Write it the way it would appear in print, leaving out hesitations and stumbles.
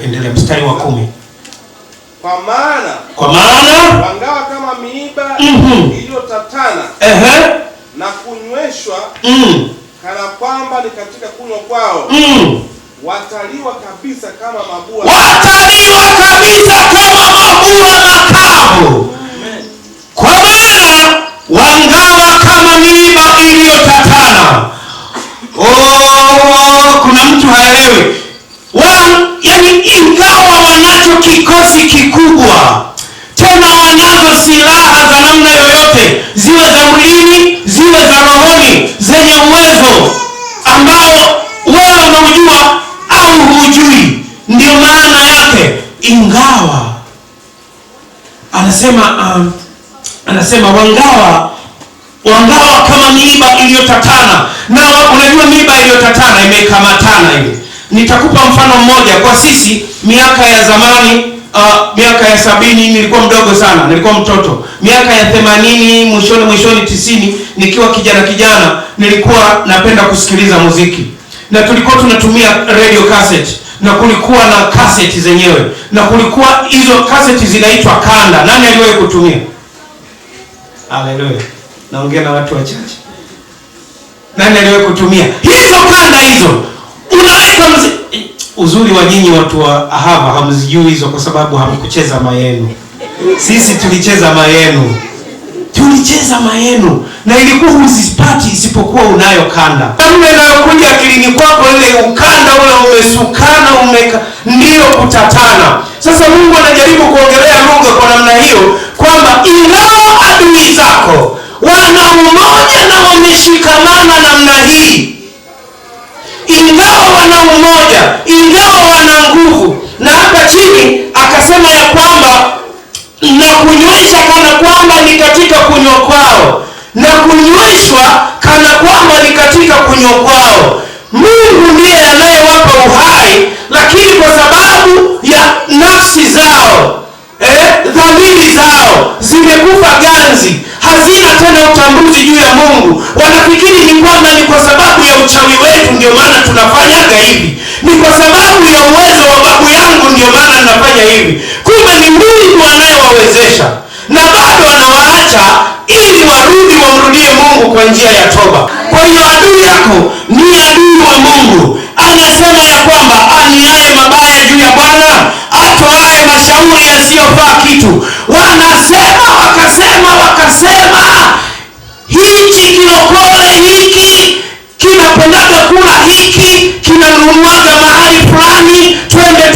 Endelea mstari wa 10. Kwa maana wangawa kama miiba iliyotatana na kunyweshwa kana kwamba ni katika kunywa kwao, wataliwa kabisa kama mabua makavu. Kwa maana wangawa kama miiba iliyotatana. Kuna mtu haelewi. Yani ingawa wanacho kikosi kikubwa, tena wanazo silaha za namna yoyote, ziwe za mwilini, ziwe za rohoni, zenye uwezo ambao wewe unaujua au hujui. Ndio maana yake ingawa anasema wangawa kama miiba iliyotatana. Na unajua miiba iliyotatana imekamatana hivi. Nitakupa mfano mmoja. Kwa sisi miaka ya zamani, miaka ya 70, nilikuwa mdogo sana, nilikuwa mtoto. Miaka ya 80 mwishoni 90, nikiwa kijana nilikuwa napenda kusikiliza muziki. Na tulikuwa tunatumia radio cassette, na kulikuwa na cassette zenyewe, na kulikuwa hizo cassette zinaitwa kanda. Nani aliwahi kutumia? Haleluya. Naongea na watu wachache. Nani aliwahi kutumia hizo kanda hizo? Unaweka uzuri wa nyinyi watu wa Ahava hamzijui hizo kwa sababu hamkucheza mayenu. Sisi tulicheza mayenu. Na ilikuwa huzipati isipokuwa unayo kanda. Namna inayokuja akilini kwako ile ukanda ule umesukana ndio kutatana. Sasa Mungu anajaribu kuongelea lugha kwa namna hiyo kwamba ingawa adui zako wana umoja na wameshikamana namna hii, ingawa wana umoja, ingawa wana nguvu. Na hapa chini akasema ya kwamba na kunywesha kana kwamba ni katika kunywa kwao, na kunyweshwa kana kwamba ni katika kunywa kwao. Mungu ndiye anayewapa uhai